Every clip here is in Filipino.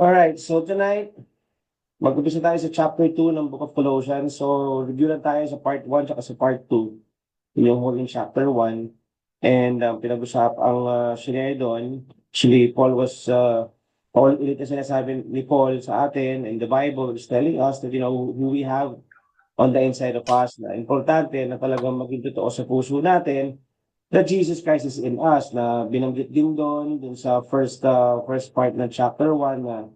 Alright, so tonight, mag-umpisa tayo sa chapter 2 ng Book of Colossians. So, review lang tayo sa part 1 at sa part 2, yung huling chapter 1. And pinag-usap ang sinaya doon, actually, Paul ulit na sinasabi ni Paul sa atin, and the Bible is telling us that, who we have on the inside of us, na importante na talagang maging totoo sa puso natin, that Jesus Christ is in us, na binanggit din dun sa first part ng chapter 1, na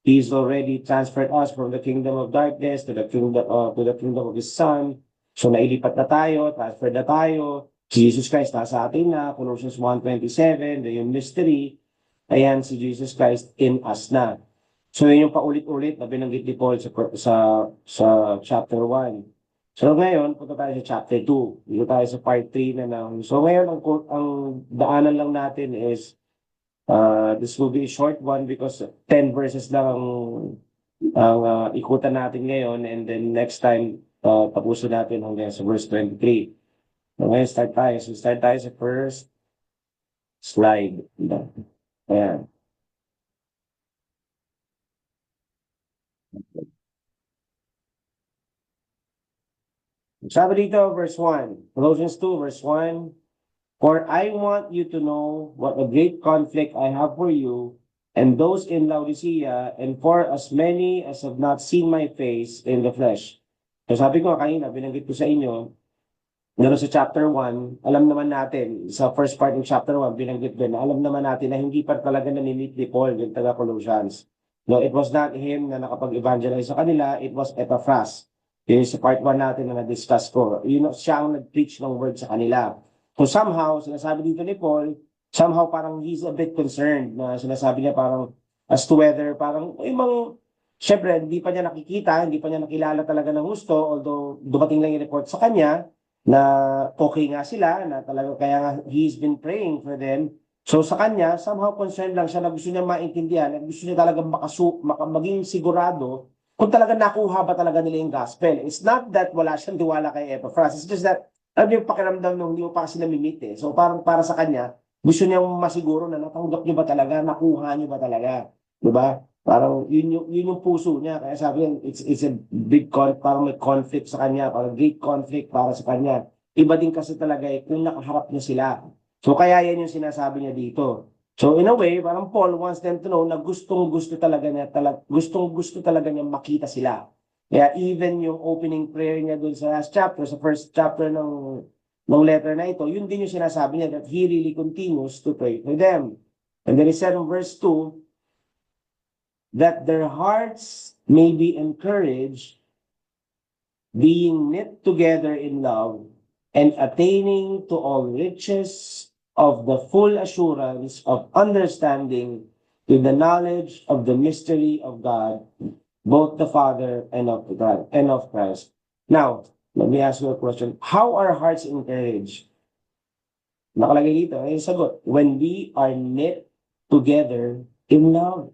He's already transferred us from the kingdom of darkness to the kingdom of His Son. So nailipat na tayo, transferred na tayo. Jesus Christ nasa atin na, Colossians 1:27, yung mystery, ayan si Jesus Christ in us na. So yun yung paulit-ulit na binanggit ni Paul sa chapter 1. So ngayon, punta tayo sa chapter 2. Dito tayo sa part 3 na lang. So ngayon, ang daanan lang natin is this will be a short one because 10 verses lang ang ikutan natin ngayon, and then next time tapusin natin hanggang sa verse 23. So ngayon start tayo. So start tayo sa first slide. Ayan. Sabi dito, verse 1. Colossians 2, verse 1. For I want you to know what a great conflict I have for you and those in Laodicea, and for as many as have not seen my face in the flesh. So sabi ko kanina, binanggit ko sa inyo, sa chapter 1, alam naman natin, sa first part ng chapter 1, binanggit din, alam naman natin na hindi pa talaga naninit ni Paul, yung taga Colossians. No, it was not him na nakapag-evangelize sa kanila, it was Epaphras. Yun sa part 1 natin na na-discuss ko. Siya ang nag-preach ng word sa kanila. So somehow, sinasabi dito ni Paul, somehow parang he's a bit concerned na sinasabi niya parang as to whether parang syempre, hindi pa niya nakikita, hindi pa niya nakilala talaga ng gusto, although dumating lang yung report sa kanya, na okay nga sila, na talaga kaya nga he's been praying for them. So sa kanya, somehow concerned lang siya na gusto niya maintindihan at gusto niya talaga maging sigurado kung talaga nakuha ba talaga nila yung gospel. It's not that wala siyang tiwala kay Epaphras. It's just that, alam yung pakiramdam nung hindi mo pa kasi namimit eh. So parang para sa kanya, gusto niyang masiguro na natanggap niyo ba talaga, nakuha niyo ba talaga. Diba? Parang yun yung puso niya. Kaya sabi niya, it's a parang may conflict sa kanya, parang great conflict para sa kanya. Iba din kasi talaga kung nakaharap niya sila. So kaya yan yung sinasabi niya dito. So in a way, parang Paul wants them to know na gustong-gusto talaga niya makita sila. Kaya even yung opening prayer niya dun sa last chapter, sa first chapter ng letter na ito, yun din yung sinasabi niya that he really continues to pray for them. And then he said in verse 2, that their hearts may be encouraged, being knit together in love, and attaining to all riches of the full assurance of understanding to the knowledge of the mystery of God, both the Father and of God and of Christ. Now, let me ask you a question. How are hearts encouraged? Nakalagay dito, ay sagot, when we are knit together in love.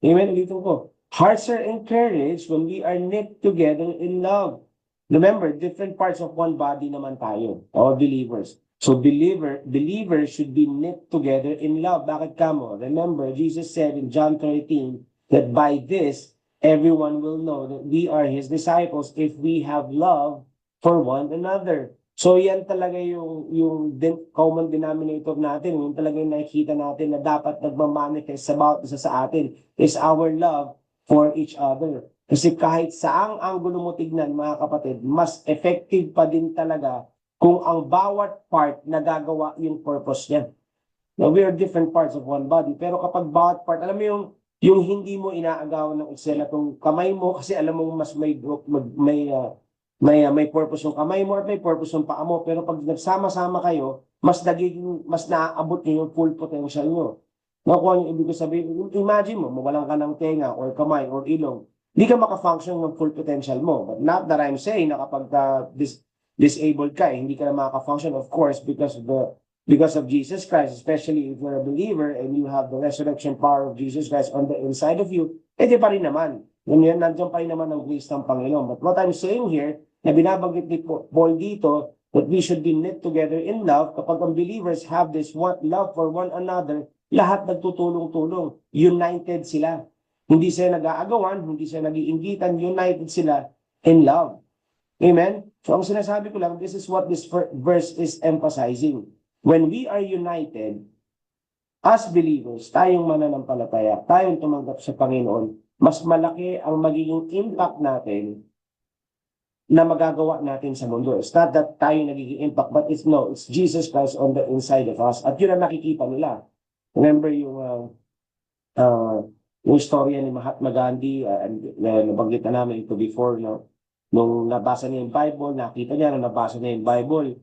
Amen. Ulitin ko. Hearts are encouraged when we are knit together in love. Remember, different parts of one body naman tayo, all believers. So believers should be knit together in love. Bakit kamo? Remember, Jesus said in John 13 that by this, everyone will know that we are His disciples if we have love for one another. So yan talaga yung common denominator natin, yung talaga yung nakikita natin na dapat nagmamanifest sa bawat isa sa atin is our love for each other. Kasi kahit saang anggulo mo tignan, mga kapatid, mas effective pa din talaga kung ang bawat part nagagawa yung purpose niya. Now, we are different parts of one body, pero kapag bawat part, alam mo yung hindi mo inaagawan ng eksena tong kamay mo kasi alam mo mas may purpose yung kamay mo at may purpose yung paa mo. Pero pag nagsama-sama kayo, mas naaabot niyo yung full potential nyo. Nakuha yung ibig sabihin, imagine mo, mawalan ka ng tenga or kamay or ilong, hindi ka makafunction ng full potential mo. But not that I'm saying na kapag disabled ka, hindi ka na makafunction, of course, because of Jesus Christ, especially if you're a believer and you have the resurrection power of Jesus Christ on the inside of you, di pa rin naman. Yan, nandiyan pa rin naman ang grace ng Panginoon. But what I'm saying here, na binabanggit ni Paul dito, that we should be knit together in love. Kapag ang believers have this love for one another, lahat nagtutulong-tulong. United sila. Hindi sila nag-aagawan, hindi sila nag-iinggitan, united sila in love. Amen? So ang sinasabi ko lang, this is what this verse is emphasizing. When we are united, as believers, tayong mananampalataya, tayong tumanggap sa Panginoon, mas malaki ang magiging impact natin na magagawa natin sa mundo. It's not that tayo nagiging impact, but it's Jesus Christ on the inside of us. At yun ang nakikita nila. Remember yung storya ni Mahatma Gandhi, nabanggit na namin ito before, no? Nung nabasa niya yung Bible, nakita niya na nabasa niya yung Bible.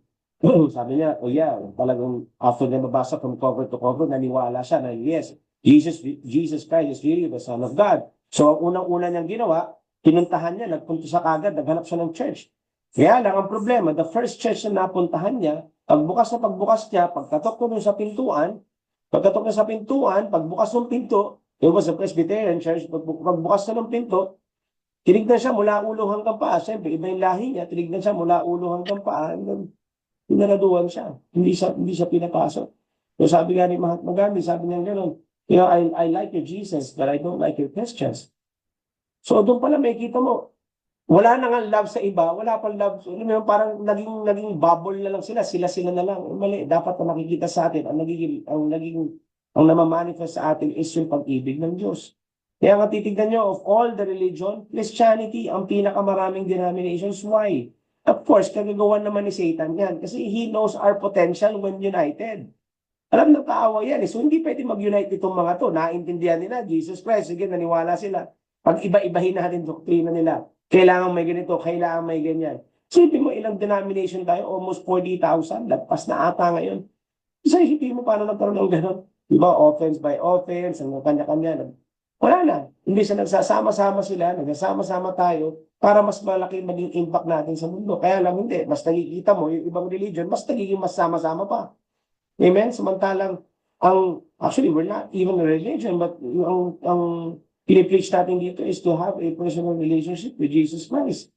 Sabi niya, oh yeah, talagang after niya mabasa from cover to cover, naniwala siya na yes, Jesus Christ is really the Son of God. So ang unang-una niyang ginawa, pinuntahan niya, nagpunta sa kagad, naghanap siya ng church. Kaya lang ang problema, the first church na napuntahan niya, pagbukas niya, pagkatok ko sa pintuan, pagbukas ng pinto, it was a Presbyterian church, pagbukas na ng pinto, tinignan siya mula ulo hanggang paa. Siyempre, iba yung lahi niya, tinignan siya mula ulo hanggang paa, pinaraduhan siya. Hindi siya pinapasok. So sabi nga ni Mahatma Gandhi, sabi niya gano'n, I like your Jesus, but I don't like your Christians. So doon pala may kita mo, wala na nga love sa iba, wala pang love, parang naging bubble na lang sila na lang. Mali, dapat na makikita sa atin, ang namamanifest sa atin is yung pag-ibig ng Diyos. Kaya nga titignan nyo, of all the religion, Christianity, ang pinakamaraming denominations. Why? Of course, kagagawan naman ni Satan yan. Kasi he knows our potential when united. Alam ng kaawa yan. So hindi pwede mag-unite itong mga to. Naintindihan nila, Jesus Christ, sige, naniwala sila. Pag iba-ibahin natin doktrina nila. Kailangan may ganito, kailangan may ganyan. Isipin mo ilang denomination tayo, almost 40,000, lagpas na ata ngayon. So isipin mo paano nagkaroon ng gano'n. Diba, offense by offense, ang kanya-kanya. Wala na. Hindi sa nagsasama-sama sila, nagsasama-sama tayo para mas malaki maging impact natin sa mundo. Kaya lang hindi. Mas nakikita mo yung ibang religion, mas nagiging mas sama-sama pa. Amen? Samantalang, actually, we're not even a religion, but ang pinipreach natin dito is to have a personal relationship with Jesus Christ.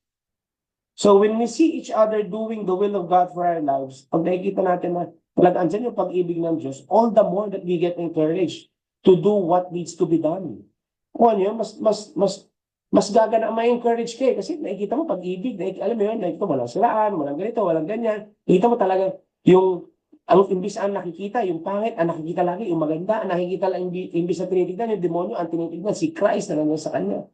So when we see each other doing the will of God for our lives, pag nakikita natin na talagang andyan yung pag-ibig ng Diyos, all the more that we get encouraged to do what needs to be done. Kung ano yun, mas gagana ma-encourage kayo kasi nakikita mo pag-ibig, alam mo yun, nakikita mo walang salaan, walang ganito, walang ganyan. Nakikita mo talaga ang imbis ang nakikita, yung pangit, ang nakikita lagi, yung maganda, ang nakikita lang, imbis na tinitignan, yung demonyo, ang tinitignan, si Christ na nandun sa kanya.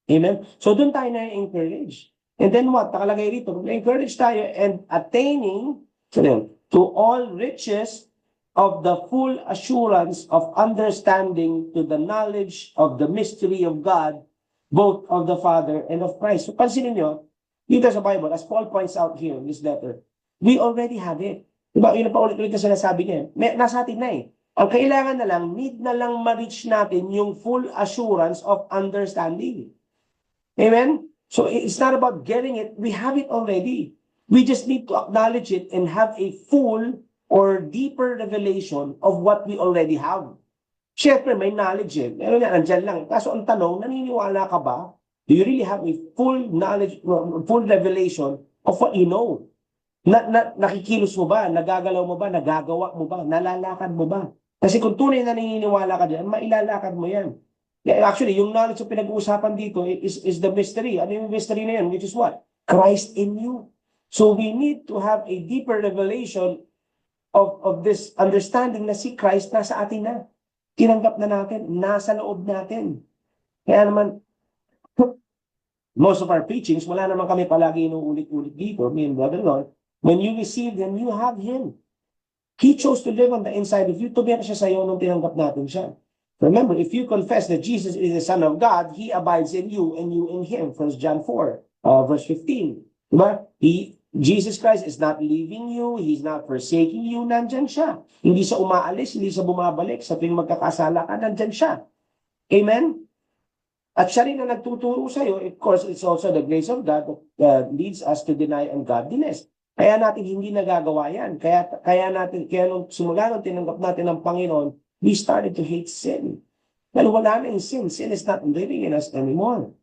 Amen? So doon tayo na-encourage. And then what? Nakalagay rito, na-encourage tayo and attaining to all riches of the full assurance of understanding to the knowledge of the mystery of God, both of the Father and of Christ. So pansinin nyo, dito sa Bible, as Paul points out here in this letter, we already have it. Diba? Yun na paulit-ulit na sinasabi niya. Nasa atin na eh. Ang kailangan na lang, need na lang ma-reach natin yung full assurance of understanding. Amen? So it's not about getting it. We have it already. We just need to acknowledge it and have a full or deeper revelation of what we already have. Siyempre, may knowledge eh. Pero nandiyan lang. Kaso ang tanong, naniniwala ka ba? Do you really have a full knowledge, full revelation of what you know? Nakikilos mo ba? Nagagalaw mo ba? Nagagawa mo ba? Nalalakad mo ba? Kasi kung tunay na naniniwala ka dyan, mailalakad mo yan. Actually, yung knowledge na pinag-uusapan dito is the mystery. Ano yung mystery na yan? Which is what? Christ in you. So we need to have a deeper revelation of this understanding na si Christ nasa atin na. Tinanggap na natin, nasa loob natin. Kaya naman, most of our preachings, wala naman kami palagi inuulit-ulit dito, me and Brother Lord. When you receive Him, you have Him. He chose to live on the inside of you. Tumira siya sa iyo nung tinanggap natin siya. Remember, if you confess that Jesus is the Son of God, He abides in you and you in Him. 1 John 4, verse 15. Diba? Jesus Christ is not leaving you. He's not forsaking you. Nandyan siya. Hindi siya umaalis, hindi siya bumabalik. Sa tuwing magkakasala ka, nandyan siya. Amen? At siya rin na nagtuturo sa iyo. Of course, it's also the grace of God that leads us to deny ungodliness. Kaya natin hindi nagagawa yan. Kaya nung simula nung tinanggap natin ng Panginoon, we started to hate sin. Dahil wala na yung sin. Sin is not living in us anymore.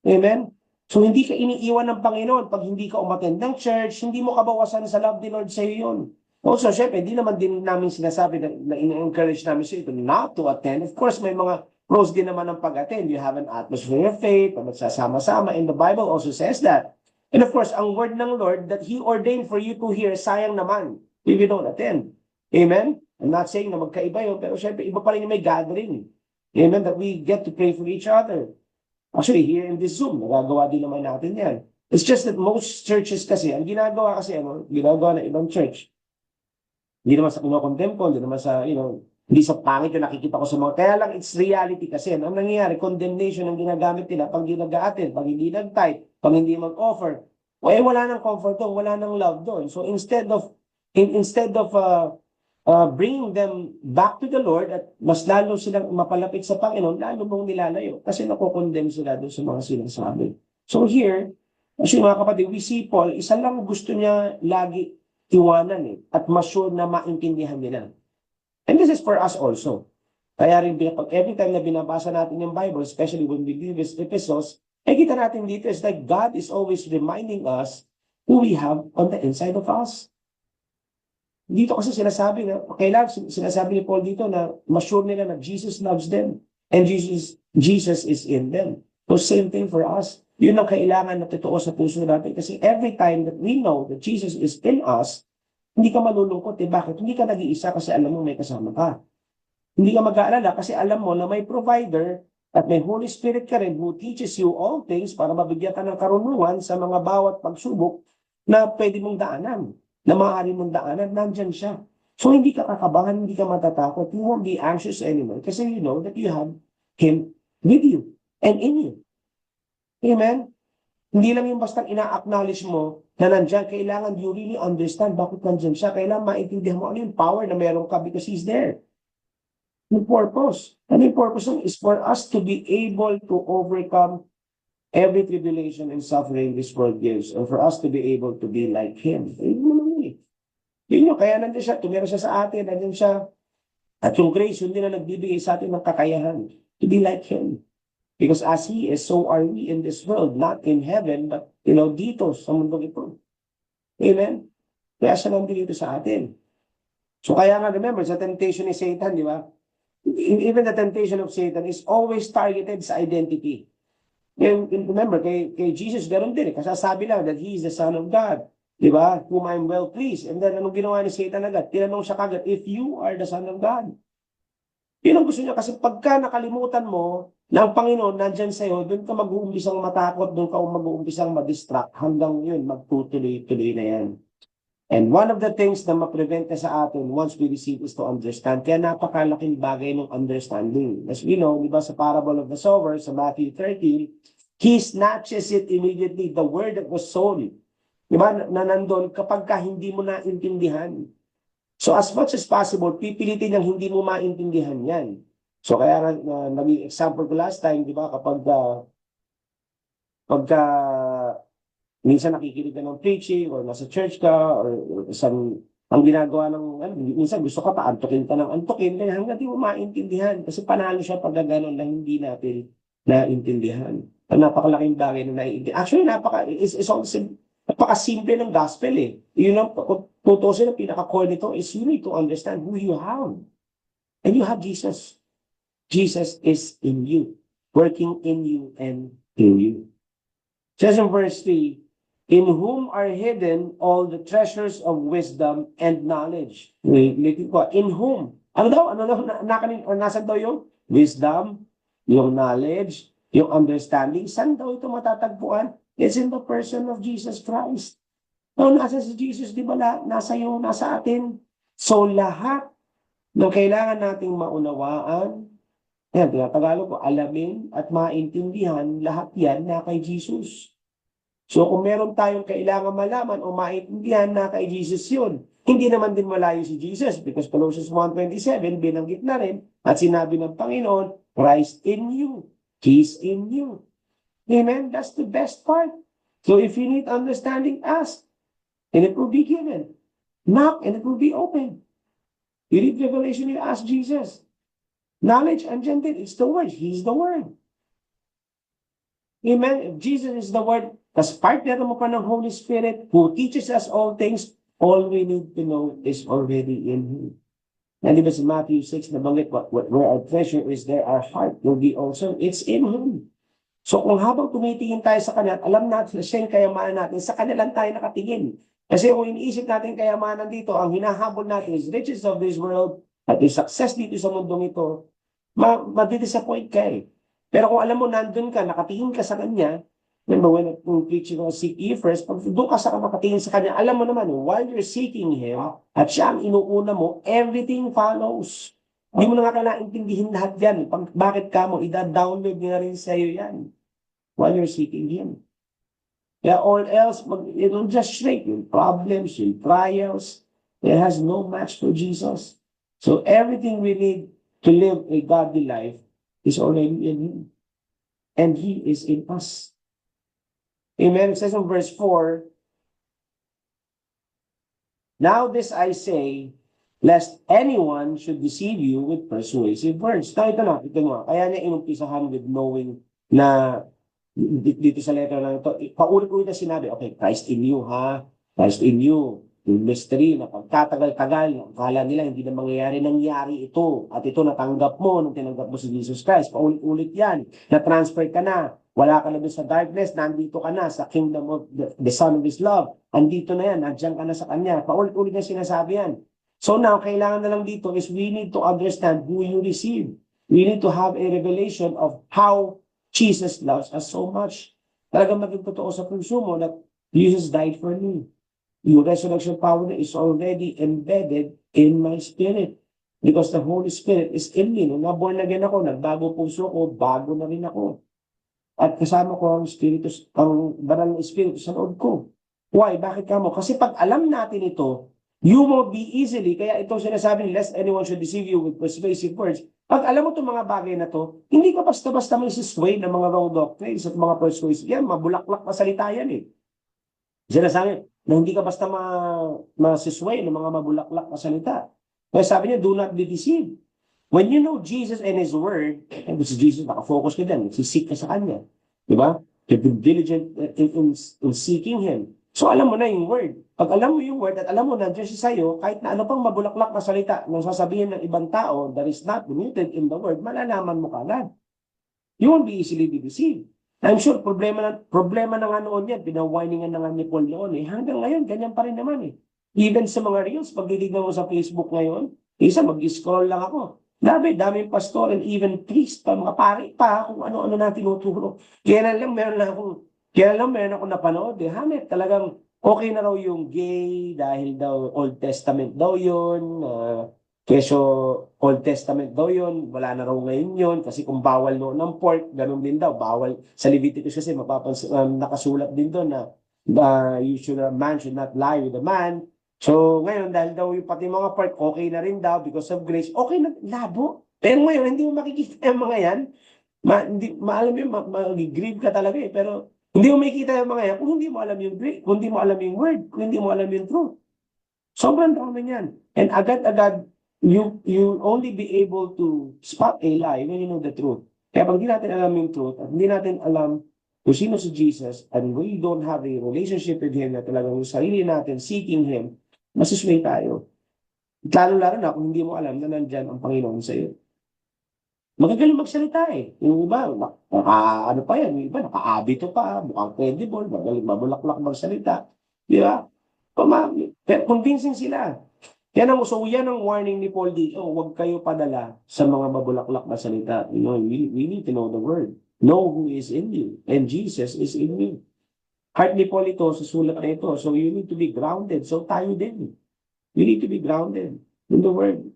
Amen? So hindi ka iniiwan ng Panginoon pag hindi ka umattend ng church, hindi mo kabawasan sa love ni Lord sa iyo yun. Also, syempre, hindi naman din namin sinasabi na in-encourage namin sa ito not to attend. Of course, may mga pros din naman ng pag-attend. You have an atmosphere of faith, magsasama-sama, and the Bible also says that. And of course, ang word ng Lord that He ordained for you to hear, sayang naman if you don't attend. Amen? I'm not saying na magkaiba yun, pero syempre, iba pa rin yung may gathering. Amen? That we get to pray for each other. Actually, here in this Zoom, nagagawa din naman natin yan. It's just that most churches kasi, ang ginagawa kasi, ginagawa ng ibang church, hindi naman sa kinokondemn ko, hindi naman sa, hindi sa pangit yung nakikita ko sa mga, kaya lang it's reality kasi, ang nangyayari, condemnation ang ginagamit nila pag hindi nag-a-attend, pag hindi nag-tithe, pag hindi mag-offer, wala nang comfort doon, wala nang love doon. So instead of bringing them back to the Lord at mas lalo silang mapalapit sa Panginoon, lalo mong nilalayo kasi nakokondemn sila doon sa mga sinasabi. So here, kasi mga kapatid, we see Paul, isa lang gusto niya lagi iwanan at mas sure na maintindihan nila. And this is for us also. Kaya rin, every time na binabasa natin yung Bible, especially when we read these epistles, kita natin dito is like God is always reminding us who we have on the inside of us. Dito kasi sinasabi na, sinasabi ni Paul dito na mas sure nila na Jesus loves them and Jesus is in them. So same thing for us. Yun ang kailangan na totoo sa puso natin kasi every time that we know that Jesus is in us, hindi ka malulungkot. Bakit? Hindi ka nag-iisa kasi alam mo may kasama ka. Hindi ka mag-aalala kasi alam mo na may provider at may Holy Spirit ka rin who teaches you all things para mabigyan ka ng karunungan sa mga bawat pagsubok na pwede mong daanan, na maaari mong daanan, nandyan siya. So hindi ka kakabahan, hindi ka matatakot, you won't be anxious anymore kasi you know that you have Him with you and in you. Amen? Hindi lang yung basta ina-acknowledge mo na nandyan, kailangan you really understand bakit nandyan siya. Kailangan maintindihan mo ano yung power na meron ka because He's there. Yung purpose. And yung purpose is for us to be able to overcome every tribulation and suffering this world gives and for us to be able to be like Him. Yun yung, kaya nandyan siya, tumira siya sa atin, nandyan siya. At yung grace, yun din na nagbibigay sa atin ng kakayahan to be like Him. Because as He is, so are we in this world, not in heaven, but, dito, sa mundong ito. Amen? Kaya siya nandito sa atin. So kaya nga, remember, sa temptation ni Satan, di ba? Even the temptation of Satan is always targeted sa identity. Remember, kay Jesus, ganoon din. Kasasabi lang that He is the Son of God. Di ba? Whom I'm well pleased. And then, anong ginawa ni Satan agad? Tinanong siya kagad, if you are the Son of God. Yun ang gusto niya kasi pagka nakalimutan mo na ang Panginoon nandyan sa'yo, doon ka mag-uumpisang matakot, doon ka mag-uumpisang madistract hanggang yun, magtutuloy-tuloy na yan. And one of the things na ma-prevent na sa atin once we receive is to understand. Kaya napakalaking bagay ng understanding. As we know, di ba sa parable of the sower sa Matthew 13, He snatches it immediately, the word that was sown. Di ba, na nandun kapag ka hindi mo naintindihan. So as much as possible, pipilitin niyang hindi mo maintindihan yan. So kaya naging example ko last time, di ba, pagka minsan nakikinig ka ng preaching or nasa church ka or isang ang ginagawa ng, minsan gusto ka pa, antukin ka ng antukin, kaya hanggang di mo maintindihan. Kasi panalo siya pag gano'n na hindi natin naintindihan. Ang napakalaking bagay na naiintindihan. Actually, napakasimple ng gospel eh. Yun ang, tutusin ang pinaka-core nito is you need to understand who you have. And you have Jesus. Jesus is in you, working in you and in you. Says in verse 3, in whom are hidden all the treasures of wisdom and knowledge. In whom? Ano daw? Nasaan daw yung wisdom, yung knowledge, yung understanding? Saan daw ito matatagpuan? It's in the person of Jesus Christ. Nasa si Jesus, di ba nasa iyo, nasa atin? So lahat ng kailangan nating maunawaan, yan, Tagalog ko, alamin at maintindihan, lahat yan na kay Jesus. So kung meron tayong kailangan malaman o maintindihan na kay Jesus yun, hindi naman din malayo si Jesus because Colossians 1:27 binanggit na rin at sinabi ng Panginoon, Christ in you, He's in you. Amen? That's the best part. So if you need understanding, ask, and it will be given. Knock, and it will be open. You read Revelation, you ask Jesus. Knowledge, andyan din, it's the Word. He's the Word. Amen? If Jesus is the Word, tas partner mo pa ng Holy Spirit who teaches us all things, all we need to know is already in Him. Na di ba sa Matthew 6 nabanggit, where our treasure is, there our heart will be also. It's in Him. So kung habang tumitingin tayo sa Kanya at alam natin na siya yung kayamanan natin, sa Kanya lang tayo nakatingin. Kasi kung iniisip natin kayamanan dito, ang hinahabol natin is riches of this world at yung success dito sa mundong ito, madidisappoint ka eh. Pero kung alam mo, nandun ka, nakatingin ka sa Kanya, remember when preaching on seek ye first, pag doon ka sa nakatingin sa Kanya, alam mo naman, while you're seeking Him, at siya ang inuuna mo, everything follows. Hindi mo na nga kailangan intindihin lahat yan. Bakit ka mo, ida-download niya rin sa iyo yan while you're seeking Him. Yeah, all else, it'll just shrink. Yung problems, yung trials, it has no match for Jesus. So everything we need to live a godly life is already in Him. And He is in us. Amen. It says in verse 4, now this I say, lest anyone should deceive you with persuasive words. Now, ito na. Kaya niya inumpisahan with knowing na dito sa letter na ito, paulit-ulit na sinabi, okay, Christ in you, ha? Christ in you. Yung mystery na pagkatagal-tagal, akala nila hindi na nangyari ito. At ito natanggap mo nung tinanggap mo si Jesus Christ. Paulit-ulit yan. Na-transfer ka na. Wala ka na doon sa darkness, nandito ka na sa kingdom of the Son of His love. Andito na yan, nandiyan ka na sa Kanya. Paulit-ulit na sinasabi yan. So now, kailangan na lang dito is we need to understand who you receive. We need to have a revelation of how Jesus loves us so much. Talagang maging totoo sa puso mo that Jesus died for me. Yung resurrection power is already embedded in my spirit. Because the Holy Spirit is in me. Nung naborn again ako, nagbago puso ko, bago na rin ako. At kasama ko ang banal na Espiritu sa loob ko. Why? Bakit ka mo? Kasi pag alam natin ito, you won't be easily, kaya ito sinasabi, lest anyone should deceive you with persuasive words. Pag alam mo itong mga bagay na to, hindi ka basta-basta masisway ng mga wrong doctrines at mga persuasive. Yan, mabulaklak na salita yan eh. Sinasabi na hindi ka basta masisway ng mga mabulaklak na salita. Kaya sabi niya, do not be deceived. When you know Jesus and His Word, and this is Jesus, nakafocus ka din, sisik ka sa Kanya. Diba? To be diligent in seeking Him. So alam mo na yung Word. Pag alam mo yung Word at alam mo na Diyos sa'yo, kahit na ano pang mabulaklak na salita nung sasabihin ng ibang tao that is not rooted in the Word, malalaman mo kagad. You won't be easily be deceived. I'm sure problema na nga noon yan, pinawiningan na nga ni Paul noon eh. Hanggang ngayon, ganyan pa rin naman eh. Even sa mga reels, pag titignan mo sa Facebook ngayon, isa mag-scroll lang ako. Daming pastor and even priest pa, mga pari pa, kung ano-ano na tinuturo. Kaya lang meron akong napanood eh. Hamit, talagang okay na raw yung gay dahil daw Old Testament daw yun. Keso Old Testament daw yun. Wala na raw ngayon yun. Kasi kung bawal noon ng pork, ganun din daw. Bawal sa Leviticus kasi nakasulat din doon na man should not lie with a man. So, ngayon, dahil daw yung pati mga part, okay na rin daw because of grace. Okay na, labo. Pero ngayon, hindi mo makikita yung mga yan. Maalam yun, mag-grieve ka talaga eh. Pero, hindi mo makikita yung mga yan kung hindi mo alam yung grace, kung hindi mo alam yung word, kung hindi mo alam yung truth. Sobrang dami yan. And agad-agad, you only be able to spot a lie when you know the truth. Kaya pag hindi natin alam yung truth, at hindi natin alam kung sino si Jesus, and we don't have a relationship with Him na talagang yung sarili natin seeking Him, masisway tayo. Lalo-lalo na kung hindi mo alam na nandyan ang Panginoon sa iyo. Magagaling magsalita eh. Yung iba, ano pa yan, yung iba, naka-abito pa, mukhang credible, magaling mabulaklak magsalita. Di ba? Pero convincing sila. Yan ang warning ni Paul dito. Huwag kayo padala sa mga mabulaklak na salita. You know, we need to know the word. Know who is in you. And Jesus is in you. Heart ni Paul ito, sa sulat na ito. So you need to be grounded. So tayo din. You need to be grounded in the Word.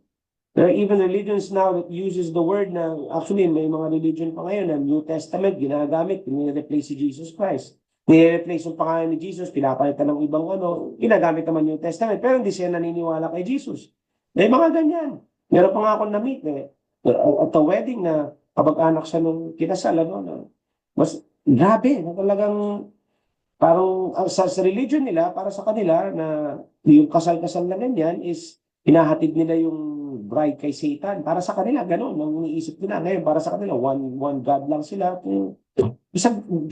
There are even religions now that uses the Word na, actually, may mga religion pa ngayon na New Testament, ginagamit, nire-replace si Jesus Christ. Nire-replace yung pangalan ni Jesus, pinapalitan ng ibang ginagamit naman New Testament, pero hindi siya naniniwala kay Jesus. May mga ganyan. Meron pa nga akong na-meet at a wedding na kapag-anak siya nung kinasal, mas grabe, na talagang parang sa religion nila, para sa kanila, na yung kasal-kasal na ganyan is hinahatid nila yung bride kay Satan. Para sa kanila, gano'n. Ang iniisip nila ngayon, para sa kanila, one God lang sila.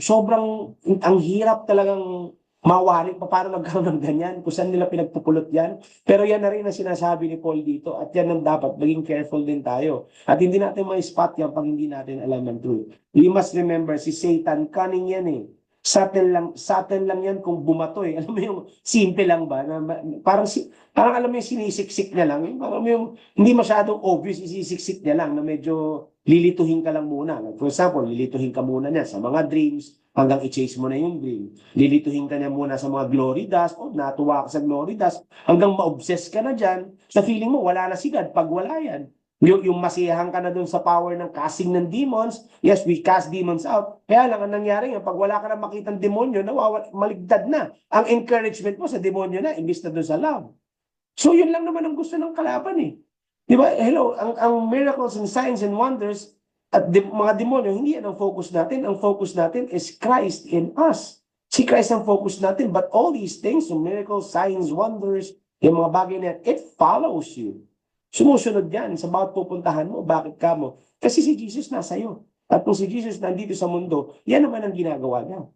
Sobrang, ang hirap talagang mawari pa paano nagkaroon ng ganyan, kung saan nila pinagpupulot yan. Pero yan na rin ang sinasabi ni Paul dito at yan ang dapat maging careful din tayo. At hindi natin ma-spot yan pag hindi natin alam ang truth. We must remember, si Satan, cunning yan eh. Satan lang yan kung bumato eh. Alam mo yung simple lang ba? Na, parang alam mo yung sinisiksik niya lang. Parang yung hindi masyadong obvious, isisiksik niya lang na medyo lilituhin ka lang muna. For example, lilituhin ka muna niya sa mga dreams hanggang i-chase mo na yung dream. Lilituhin ka niya muna sa mga glory dust, natuwa ka sa glory dust, hanggang ma-obsess ka na dyan, sa feeling mo, wala na si God pag wala yan. Yung masiyahan ka na dun sa power ng casting ng demons, yes, we cast demons out. Kaya lang, ang nangyari nga, pag wala ka na makitang demonyo, maligdad na. Ang encouragement mo sa demonyo na, imbis na dun sa love. So, yun lang naman ang gusto ng kalaban eh. Di ba? Hello, ang miracles and signs and wonders at mga demonyo, hindi yan ang focus natin. Ang focus natin is Christ in us. Si Christ ang focus natin. But all these things, so miracles, signs, wonders, yung mga bagay na yan, it follows you. Sumusunod yan sa bawat pupuntahan mo. Bakit ka mo? Kasi si Jesus nasa iyo. At kung si Jesus nandito sa mundo, yan naman ang ginagawa niya.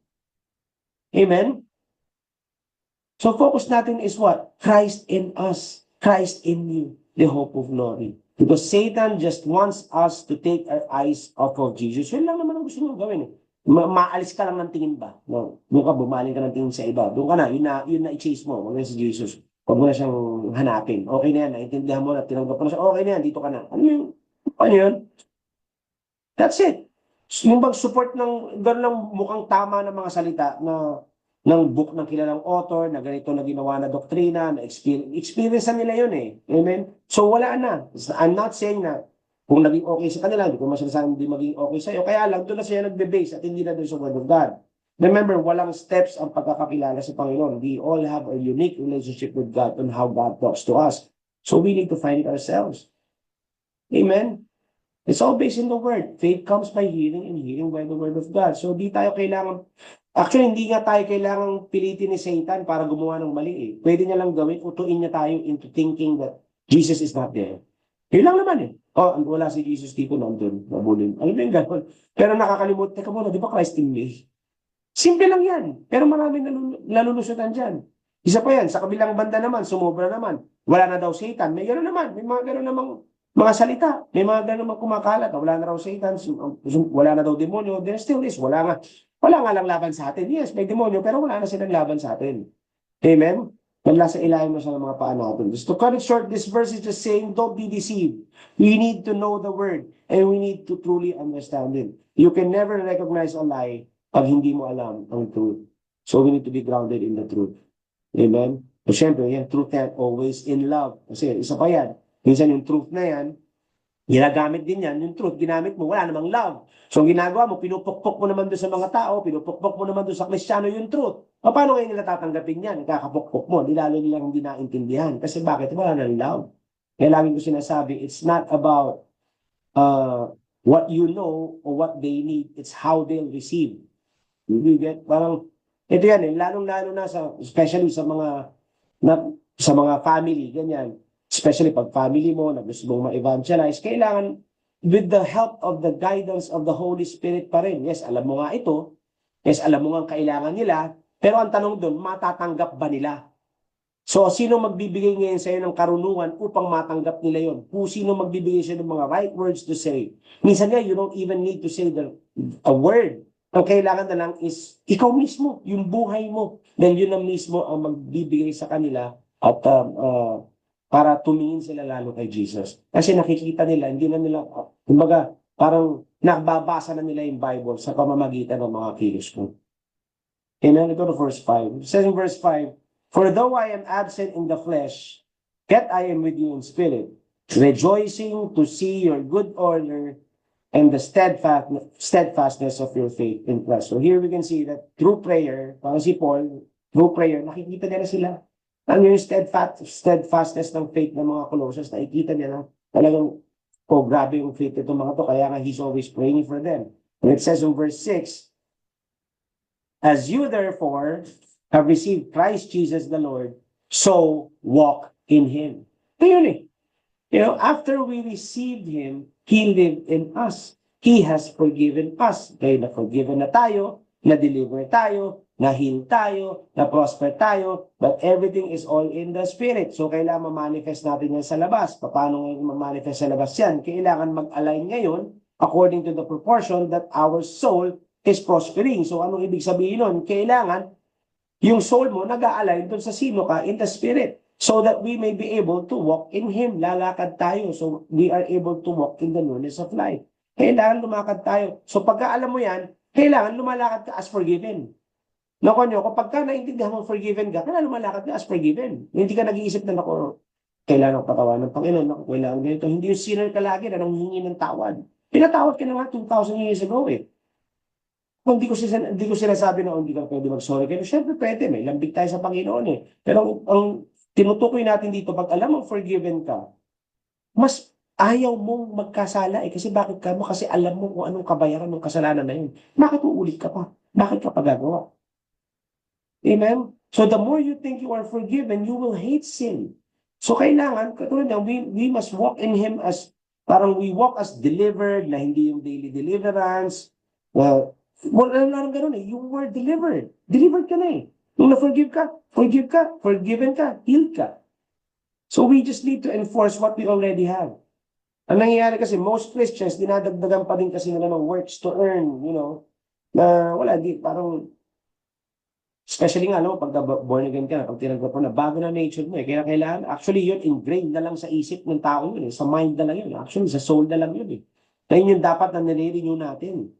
Amen? So focus natin is what? Christ in us. Christ in you. The hope of glory. Because Satan just wants us to take our eyes off of Jesus. Yun lang naman ang gusto niyo gawin. Maalis ka lang ng tingin ba? No? Doon ka, bumaling ka ng tingin sa iba. Doon ka na, yun na i-chase mo. Huwag na si Jesus. Huwag mo na siyang hanapin. Okay na yan, naintindihan mo na, tinanggap mo na siya. Okay na yan, dito ka na. Ano yun? That's it. Yung bang-support ng, gano'n lang mukhang tama ng mga salita ng book ng kilalang author, na ganito na ginawa na doktrina, na experience nila yun eh. Amen? So wala na. I'm not saying na kung naging okay sa kanila, hindi ko masasabi hindi maging okay sa'yo. Kaya lang, doon na siya nagbe-base at hindi na doon sa Word of God. Remember, walang steps ang pagkakakilala sa Panginoon. We all have a unique relationship with God on how God talks to us. So we need to find it ourselves. Amen? It's all based in the Word. Faith comes by hearing and hearing by the Word of God. So di tayo kailangan, actually hindi nga tayo kailangan pilitin ni Satan para gumawa ng mali eh. Pwede niya lang gawin, utuin niya tayo into thinking that Jesus is not there. Yun lang naman eh. Oh, wala si Jesus dito, nandun, nabulin. Alam mo yung gano'n? Pero nakakalimut, teka muna, di ba Christ in me? Simple lang yan. Pero maraming nalulusutan dyan. Isa pa yan, sa kabilang banda naman, sumobra naman. Wala na daw Satan. May gano'n naman. May mga gano'n namang mga salita. May mga gano'n namang kumakalat. Wala na raw Satan. Wala na daw demonyo. There still is. Wala nga lang laban sa atin. Yes, may demonyo, pero wala na silang laban sa atin. Amen? Wala sa ilalim mo siya ng mga paa natin. Just to cut it short, this verse is just saying, don't be deceived. We need to know the word and we need to truly understand it. You can never recognize a lie pag hindi mo alam ang truth. So we need to be grounded in the truth. Amen? So syempre, yan, truth yan, always in love. Kasi isa pa yan. Minsan yung truth na yan, ginagamit din yan, yung truth, ginamit mo, wala namang love. So ang ginagawa mo, pinupukpok mo naman doon sa mga tao, pinupukpok mo naman doon sa Kristiyano yung truth. O paano ngayon nila tatanggapin yan? Kakapukpok mo, di lalo nilang hindi naintindihan. Kasi bakit? Wala nang love. Kaya lagi ko sinasabi, it's not about what you know or what they need, it's how they'll receive. You get? Parang, ito yan eh, lalong-lalo na especially sa mga family, ganyan. Especially pag family mo, na gusto mong ma-evangelize, kailangan with the help of the guidance of the Holy Spirit pa rin. Yes, alam mo nga ito. Yes, alam mo nga ang kailangan nila. Pero ang tanong doon, matatanggap ba nila? So, sino magbibigay ngayon sa'yo ng karunungan upang matanggap nila yon? Kung sino magbibigay sa'yo ng mga right words to say? Minsan nga, you don't even need to say a word. Ang kailangan na lang is ikaw mismo, yung buhay mo. Then yun na mismo ang magbibigay sa kanila at para tumingin sila lalo kay Jesus. Kasi nakikita nila, hindi na nila, kumbaga, parang nakababasa na nila yung Bible sa pamamagitan ng mga kilos ko. Amen? Go to verse 5. It says in verse 5, "For though I am absent in the flesh, yet I am with you in spirit, rejoicing to see your good order and the steadfastness of your faith in Christ." So here we can see that through prayer, parang si Paul, through prayer, nakikita nila sila. Ano yung steadfastness ng faith ng mga Colossians, nakikita niya na talagang, oh, grabe yung faith itong mga to, kaya nga he's always praying for them. And it says in verse 6, "As you therefore have received Christ Jesus the Lord, so walk in Him." Ito yun eh. You know, after we received Him, He lived in us. He has forgiven us. Kaya na-forgiven na tayo, na-deliver tayo, na-heal tayo, na-prosper tayo, but everything is all in the Spirit. So, kailangan ma-manifest natin yan sa labas. Paano ngayon ma-manifest sa labas yan? Kailangan mag-align ngayon according to the proportion that our soul is prospering. So, anong ibig sabihin nun? Kailangan yung soul mo nag-a-align dun sa sino ka in the Spirit so that we may be able to walk in Him. Lalakad tayo so we are able to walk in the newness of life. Kailangan lumakad tayo. So, pagka alam mo yan, kailangan lumalakad ka as forgiven. Naku nyo, kapag ka naintindihan mo forgiven ka, kailangan lumalakad ka as forgiven. Hindi ka nag-iisip na, naku, kailangan patawa ng Panginoon, naku, kailangan ganito. Hindi yung sinner ka lagi na nanghihingi ng tawad. Pinatawad ka na nga 2,000 years ago eh. Kung hindi ko sinasabi na hindi ka pwede mag-sorry kayo, syempre pwede, may lambig tayo sa Panginoon eh. Pero ang tinutukoy natin dito, pag alam mong forgiven ka, mas ayaw mong magkasala eh. Kasi bakit ka mo? Kasi alam mo kung anong kabayaran ng kasalanan na yun. Bakit uulit ka pa? Bakit ka pa gagawa? Amen? So the more you think you are forgiven, you will hate sin. So kailangan, katulad na, we must walk in Him as, parang we walk as delivered, na hindi yung daily deliverance. Well, lang ganun eh. You were delivered. Delivered ka na eh. Nung na-forgive ka, forgiven ka, healed ka. So we just need to enforce what we already have. Ang nangyayari kasi, most Christians, dinadagdagan pa din kasi nila ng works to earn, na wala, parang, especially nga, pag born again ka, pag tinanggap mo na, bago na nature mo eh. Kaya kailangan, actually yun, ingrained na lang sa isip ng tao yun eh. Sa mind na lang yun. Actually, sa soul na lang yun eh. Kaya yun dapat na nire-renew natin.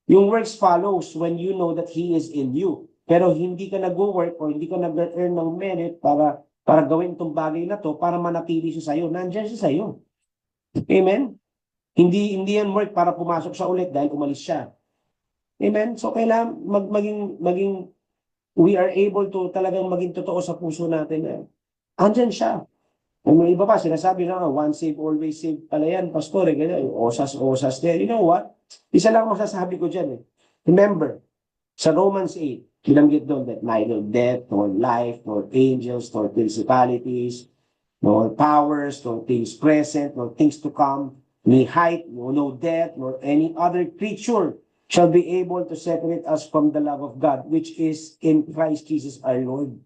Yung works follows when you know that He is in you. Pero hindi ka nag-work or hindi ka nag-earn ng merit para gawin itong bagay na to para manatili siya sa'yo. Nandiyan siya sa'yo. Amen? Hindi yan work para pumasok siya ulit dahil umalis siya. Amen? So kailangan maging we are able to talagang maging totoo sa puso natin na andyan siya. Kung may iba pa, sinasabi na once saved, always saved pala yan, pastor, ganyan, osas there. You know what? Isa lang masasabi ko dyan eh. Remember, sa Romans 8, binanggit doon that neither death, nor life, nor angels, nor principalities, nor powers, nor things present, nor things to come, ni height, no death, nor any other creature shall be able to separate us from the love of God, which is in Christ Jesus our Lord.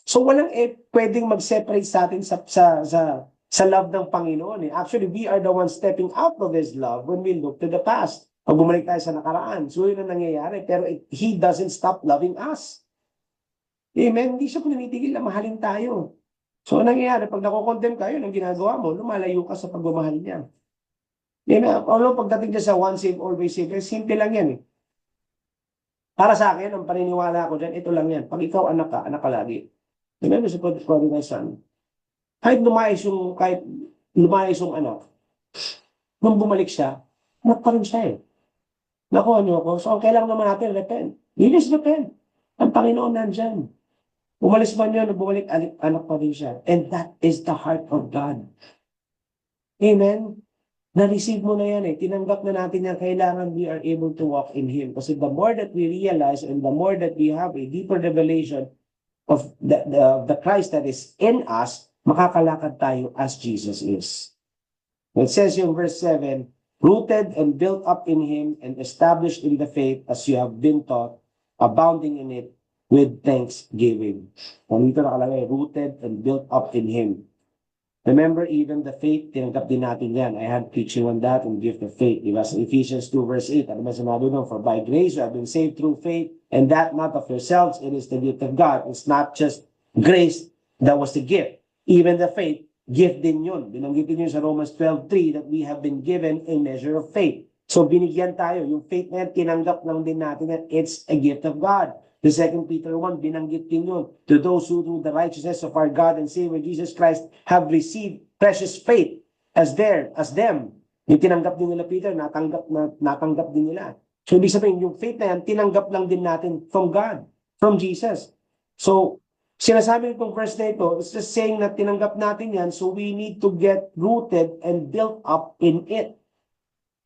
So walang pwedeng mag-separate sa atin sa love ng Panginoon. Actually, we are the ones stepping out of His love when we look to the past. Pag bumalik tayo sa nakaraan, so yun ang nangyayari. Pero He doesn't stop loving us. Amen? Hindi siya pinitigil na mahalin tayo. So, ang nangyayari, pag nakokondem ka, yun ang ginagawa mo, lumalayo ka sa pagmamahal niya. Although pagdating niya sa one save, always save, simple lang yan eh. Para sa akin, ang paniniwala ko dyan, ito lang yan. Pag ikaw anak ka lagi. Remember sa prodigal son, kahit lumayas yung anak, nung bumalik siya, anak pa rin siya eh. Nakuha niyo ako. So, ang kailangan naman natin, repent. Just repent. Ang Panginoon nandyan. Umalis man yun, bumalik, anak pa rin siya. And that is the heart of God. Amen? Na-receive mo na yan eh. Tinanggap na natin yan. Kailangan we are able to walk in Him. Kasi the more that we realize and the more that we have a deeper revelation of the Christ that is in us, makakalakad tayo as Jesus is. It says in verse 7, rooted and built up in Him and established in the faith as you have been taught, abounding in it with thanksgiving. Kung dito nakalagay, rooted and built up in Him. Remember, even the faith, tinanggap din natin yan. I had preaching on that and gift of faith. Diba? Sa Ephesians 2 verse 8, ano ba sinabi doon? For by grace you have been saved through faith, and that not of yourselves, it is the gift of God. It's not just grace that was the gift. Even the faith, gift din yun. Binanggit din yun sa Romans 12:3 that we have been given a measure of faith. So binigyan tayo. Yung faith na yan, tinanggap lang din natin that it's a gift of God. The 2 Peter 1, binanggit din yun. To those who through the righteousness of our God and Savior Jesus Christ have received precious faith as them. Yung tinanggap din nila Peter, natanggap din nila. So ibig sabihin, yung faith na yan, tinanggap lang din natin from God, from Jesus. So, sinasabi itong verse na ito, it's just saying na tinanggap natin yan, so we need to get rooted and built up in it.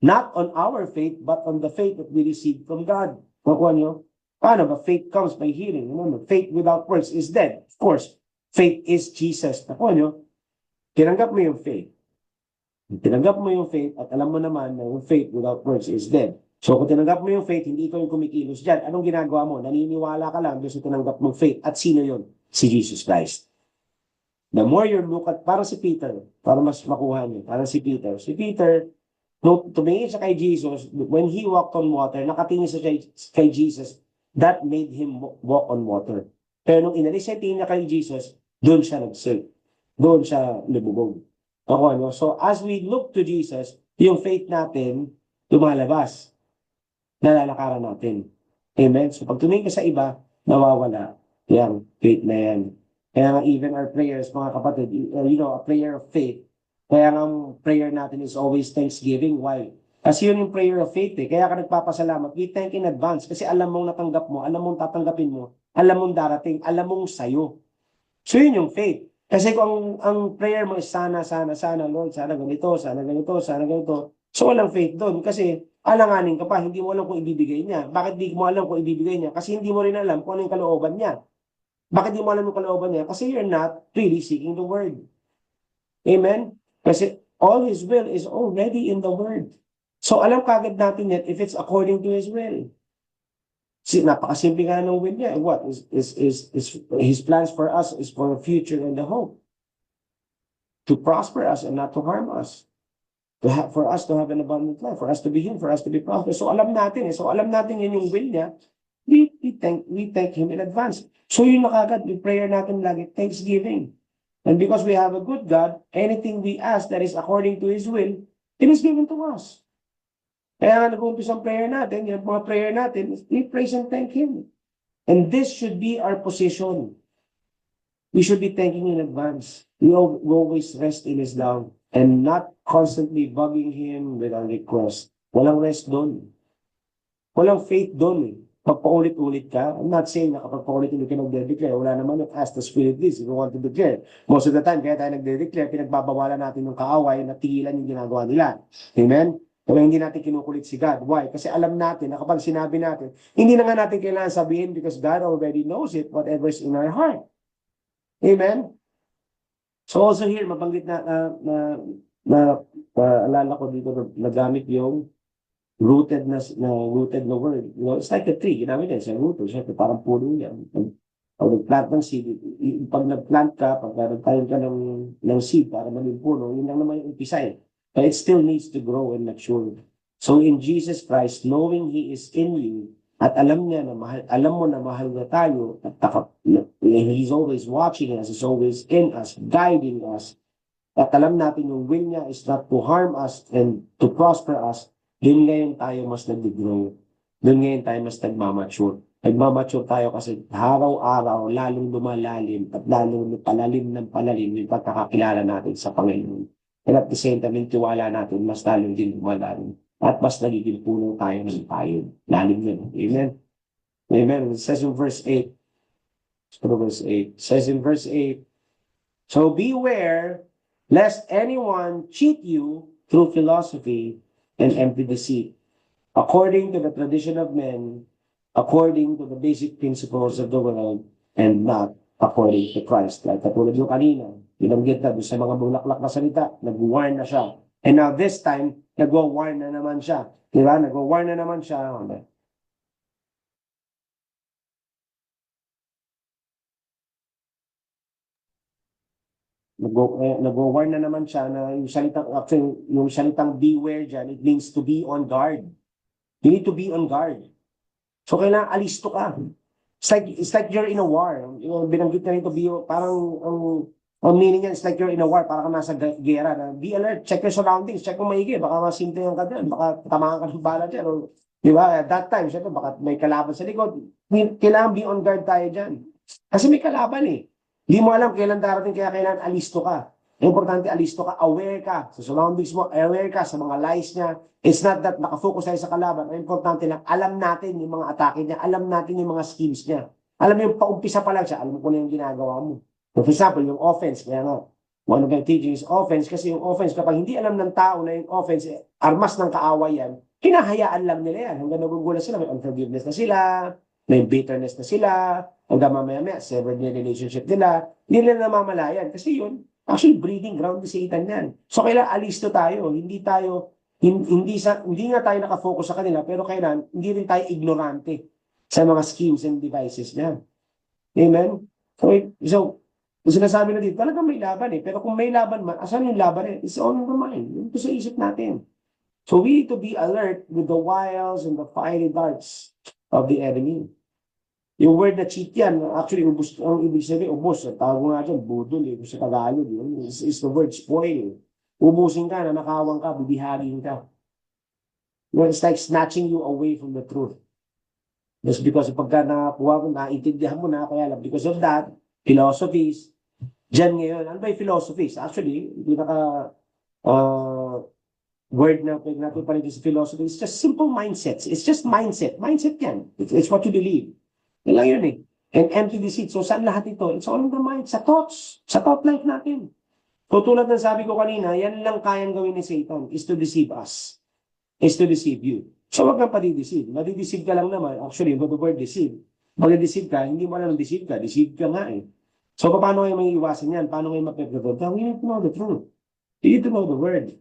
Not on our faith, but on the faith that we receive from God. Nakuha nyo? Paano ba? Faith comes by hearing. Remember, faith without works is dead. Of course, faith is Jesus. Nakuha nyo? Tinanggap mo yung faith. Tinanggap mo yung faith at alam mo naman na yung faith without works is dead. So kung tinanggap mo yung faith, hindi ikaw yung kumikilos dyan. Anong ginagawa mo? Naniniwala ka lang doon sa tinanggap mong faith. At sino yun? Si Jesus Christ. The more you look at, para si Peter, para mas makuha niyo, para si Peter. Si Peter, nung tumingin siya kay Jesus, when he walked on water, nakatingin siya kay Jesus, that made him walk on water. Pero nung inalis siya, tingin niya kay Jesus, doon siya nag-sink. Doon siya lumubog. Ako, ano? So as we look to Jesus, yung faith natin, lumalabas. Nalalakaran natin. Amen? So pag tumingin ka sa iba, nawawala yung faith na yan. Kaya nga even our prayers, mga kapatid, a prayer of faith, kaya nga ang prayer natin is always thanksgiving. Why? Kasi yun yung prayer of faith eh. Kaya ka nagpapasalamat. We thank in advance kasi alam mong natanggap mo, alam mong tatanggapin mo, alam mong darating, alam mong sayo. So yun yung faith. Kasi kung ang prayer mo is sana, Lord, sana ganito, sana ganito, sana ganito. So walang faith doon kasi alanganin ka pa, hindi mo alam kung ibibigay niya. Bakit di mo alam kung ibibigay niya? Kasi hindi mo rin alam kung ano yung kalooban niya. Bakit di mo alam yung kalooban niya? Kasi you're not really seeking the word. Amen? Kasi all His will is already in the word. So alam kagad natin yan if it's according to His will. Napakasimple nga ng will niya. What? His plans for us is for the future and the hope. To prosper us and not to harm us. For us to have an abundant life. For us to be Him. For us to be prosperous. So alam natin eh. So alam natin yun yung will niya. We thank Him in advance. So yun na kagad. Yung prayer natin lagi. Thanksgiving. And because we have a good God, anything we ask that is according to His will, it is given to us. Kaya nga nag-uumpisa ang prayer natin, yung mga prayer natin, we praise and thank Him. And this should be our position. We should be thanking in advance. We always rest in His love and not constantly bugging Him with our request. Walang rest doon. Walang faith doon eh. Pagpaulit-ulit ka, I'm not saying na kapag paulit-ulit ka nagde-declare, wala naman yung ask the Spirit this if you want to declare. Most of the time, kaya tayo nagde-declare, pinagbabawalan natin yung kaaway na tigilan yung ginagawa nila. Amen? Kaya hindi natin kinukulit si God. Why? Kasi alam natin na kapag sinabi natin, hindi na nga natin kailangan sabihin because God already knows it, whatever is in our heart. Amen? So also here, mabanggit alala ko dito na nagamit yung rooted na word. You know, it's like a tree. Ginamit yan sa root. Siyempre, parang puno yan. Pag nag-plant ng seed, pag nag-plant ka, pag nagtayin ka ng seed para maging puno, yun lang naman yung umpisa eh. But it still needs to grow and mature. So in Jesus Christ, knowing He is in you, at alam niya na mahal, alam mo na mahal na tayo, at He's always watching us, He's always in us, guiding us, at alam natin yung will niya is not to harm us and to prosper us, doon ngayon tayo mas nag-grow. Doon ngayon tayo mas nagmamature. Nagmamature tayo kasi araw-araw lalong lumalalim at lalong palalim ng palalim yung pagkakakilala natin sa Panginoon. And at the same time, yung tiwala natin, mas lalong din lumalalim. At mas nagiging puno tayo ng tayo. Lalim yun. Amen? Amen. It says in verse 8. It says in verse 8, so beware lest anyone cheat you through philosophy and empty deceit, according to the tradition of men, according to the basic principles of the world, and not according to Christ. Like katulad yung kanina, binanggit na doon sa mga bulaklak na salita, nag-warn na siya. And now this time, nag-warn na naman siya. Di ba? Nag-warn na naman siya. Nag-warn na naman siya na yung salitang, actually, yung salitang beware dyan, it means to be on guard. You need to be on guard. So kailangan alisto ka. It's like you're in a war. Yung binanggit na rin to be, parang ang meaning niya, it's like you're in a war, parang ka nasa gera. Na, be alert, check your surroundings, check kung maigi, baka masintayan ka dyan, baka tamaan ka ng bala dyan. Or, di ba? At that time, syempre, baka may kalaban sa likod. Kailangan be on guard tayo dyan. Kasi may kalaban eh. Hindi mo alam kailan darating, kaya kailangan alisto ka. Importante, alisto ka, aware ka sa surroundings mo, aware ka sa mga lies niya. It's not that nakafocus tayo sa kalaban. Ang importante lang, alam natin yung mga atake niya, alam natin yung mga schemes niya. Alam mo yung paumpisa pa lang siya, alam mo kung ano yung ginagawa mo. For example, yung offense, kaya nga, one of the teachings is offense, kasi yung offense, kapag hindi alam ng tao na yung offense, armas ng kaaway yan, hinahayaan lang nila yan. Hanggang nagugulat sila, may unforgiveness na sila, may bitterness na sila, hanggang mamaya-maya, severed na relationship nila, hindi nila namamalayan. Kasi yun, actually, breeding ground ni Satan yan. So, kailangan alisto tayo. hindi nga tayo nakafocus sa kanila, pero kailan, hindi rin tayo ignorante sa mga schemes and devices niya. Amen? So sinasabi na dito, talagang may laban eh. Pero kung may laban man, asan yung laban eh? It's on the mind. Yung sa isip natin. So we need to be alert with the wiles and the fiery darts of the enemy. Yung word na cheat yan, actually, ubos, ang ibig sabihin, ubos. Ang tawag nga dyan, budol eh, sa Tagalog. Is the word spoil. Ubusin ka, nanakawang ka, bibiharin ka. It's like snatching you away from the truth. Just because pagka nakakuha mo, naintindihan mo na, kaya lang, because of that, philosophies, dyan ngayon, ano ba yung philosophies? Actually, uh, word na pwede natin palitin sa philosophy, it's just simple mindsets. It's just mindset. Mindset yan. It's what you believe. Yan lang yun eh. And empty deceit. So saan lahat ito? It's all in the mind. Sa thoughts. Sa thought life natin. So tulad ng sabi ko kanina, yan lang kayang gawin ni Satan is to deceive us. Is to deceive you. So wag kang padideceive. Madideceive ka lang naman. Actually, the word deceive. Pag-deceive ka, hindi mo alam deceive ka. Deceive ka nga eh. So paano kayo may iwasan yan? Paano kayo mapiprevent? We need to know the truth. You need to know the word.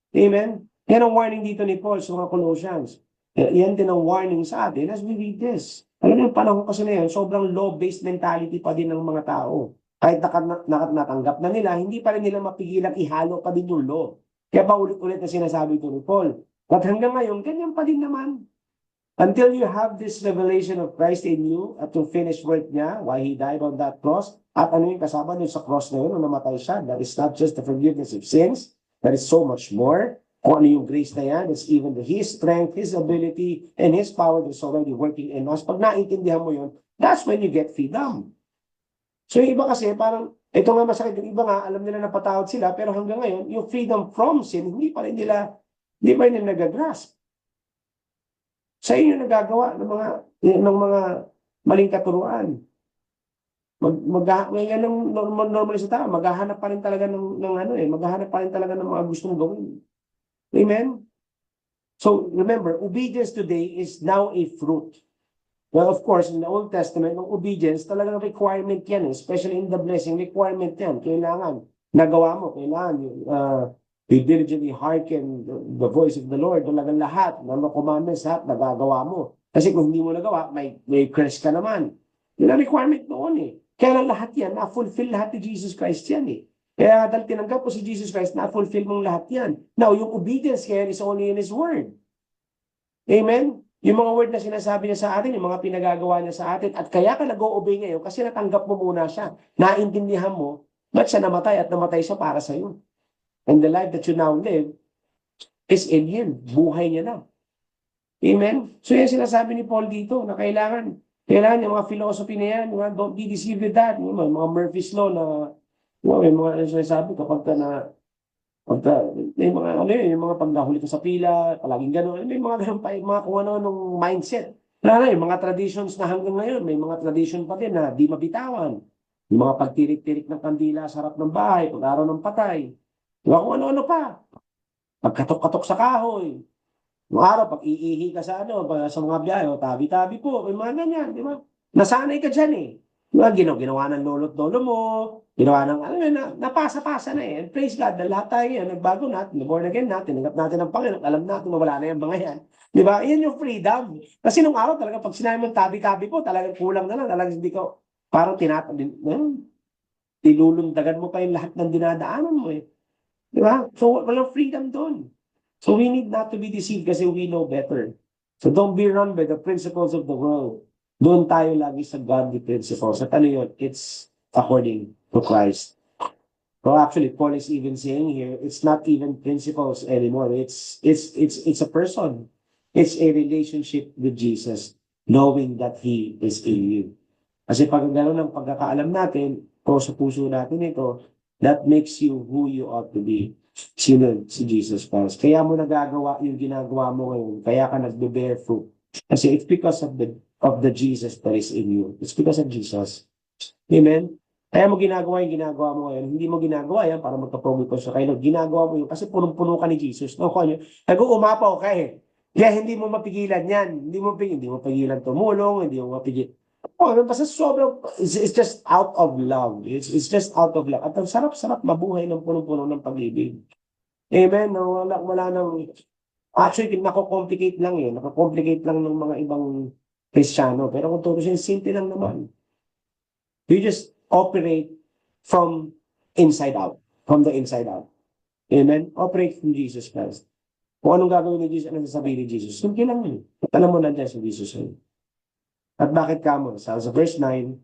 Amen? Yan ang warning dito ni Paul sa mga Colossians. Yan din ang warning sa atin as we read this. Alam mo yung panahon kasi na yan, sobrang law-based mentality pa din ng mga tao. Kahit natanggap na nila, hindi pa rin nila mapigilang ihalo pa din yung law. Kaya pa ulit-ulit na sinasabi ito ni Paul. At hanggang ngayon, ganyan pa din naman. Until you have this revelation of Christ in you at yung finished work niya, why He died on that cross, at ano yung kasama niyo sa cross na yun, nung namatay siya, that is not just the forgiveness of sins, that is so much more. Kung ano yung grace na yan, it's even His strength, His ability, and His power is already working in us. Pag naintindihan mo yun, that's when you get freedom. So yung iba kasi, parang, ito nga masakit, yung iba nga, alam nila na patawad sila, pero hanggang ngayon, yung freedom from sin, hindi pa rin nila nagagrasp. Sa inyo nagagawa ng mga maling katuruan. Ngayon ang normal sa tao, maghahanap pa rin talaga maghahanap pa rin talaga ng mga gustong gawin. Amen? So remember, obedience today is now a fruit. Well, of course, in the Old Testament, ng obedience, talagang requirement yan, especially in the blessing, requirement yan. Kailangan, nagawa mo, kailangan you diligently hearken the voice of the Lord. Talagang lahat, ng mga commandments, lahat, nagagawa mo. Kasi kung hindi mo nagawa, may curse ka naman. Yun ang requirement noon eh. Kaya lahat yan, na-fulfill lahat ni Jesus Christ yan eh. Kaya dahil tinanggap mo si Jesus Christ, na-fulfill mong lahat yan. Now, yung obedience kaya is only in His Word. Amen? Yung mga word na sinasabi niya sa atin, yung mga pinagagawa niya sa atin, at kaya ka nag-o-obey ngayon kasi natanggap mo muna siya. Naintindihan mo, ba't siya namatay at namatay siya para sa iyo? And the life that you now live is in Him. Buhay niya na. Amen? So yan sinasabi ni Paul dito na kailangan yung mga philosophy na yan, don't be deceived with that. Yung mga Murphy's Law na, may mga sinasabi kapag may mga yung mga pagdahuli ka sa pila, palaging gano'n, may mga gano'n pa, mga kung ano mindset. Lalo yung mga traditions na hanggang ngayon, may mga tradition pa din na di mabitawan. Yung mga pagtirik-tirik ng kandila sa harap ng bahay, pag-araw ng patay. Diba kung ano-ano pa. Pagkatok-katok sa kahoy. Yung araw, pag iihi ka sa sa mga biyahe, tabi-tabi po, may mga ganyan, di ba? Nasanay ka dyan eh. Diba, ginawa ng lolo't lolo mo, ginawa ng, napasa-pasa na eh. And praise God, na lahat tayo yan, nagbago natin, born again natin, tinanggap natin ang Panginoon, alam natin na wala na yung mga yan. Di ba? Yan yung freedom. Kasi nung araw talaga, pag sinabi mong tabi-tabi po, talagang kulang na lang, talagang hindi ko, parang tilulundagan mo pa yung lahat ng dinadaanan mo eh. Di ba? So, walang freedom doon. So we need not to be deceived kasi we know better. So don't be run by the principles of the world. Doon tayo lagi sa godly principles. At ano yun? It's according to Christ. So actually, Paul is even saying here, it's not even principles anymore. It's a person. It's a relationship with Jesus, knowing that He is in you. Kasi pag gano'n ang pagkakaalam natin, o sa puso natin ito, that makes you who you ought to be. Sino? Si Jesus Christ. Kaya mo nagagawa yung ginagawa mo ngayon. Kaya ka nagbe-bear fruit. Kasi it's because of the Jesus that is in you. It's because of Jesus. Amen? Kaya mo ginagawa yung ginagawa mo ngayon. Hindi mo ginagawa yan para magka-promote ko sa kayo. Ginagawa mo yun kasi punong-puno ka ni Jesus. No, nag-uumapaw ka eh. Kaya hindi mo mapigilan yan. Hindi mo pigilan tumulong. Hindi mo mapigilan. Basta sobrang, it's just out of love. It's just out of love. At ang sarap-sarap mabuhay ng punong-puno ng pag-ibig. Amen? No, wala nang, actually, nako-complicate lang eh. Nako-complicate lang ng mga ibang Kristiyano. Pero kung tutusin, simple lang naman. You just operate from inside out. From the inside out. Amen? Operate from Jesus Christ. Kung anong gagawin ni Jesus, anong sasabihin ni Jesus, simple lang yun. At alam mo nandiyan si Jesus yun. At bakit ka mo? Sa verse 9,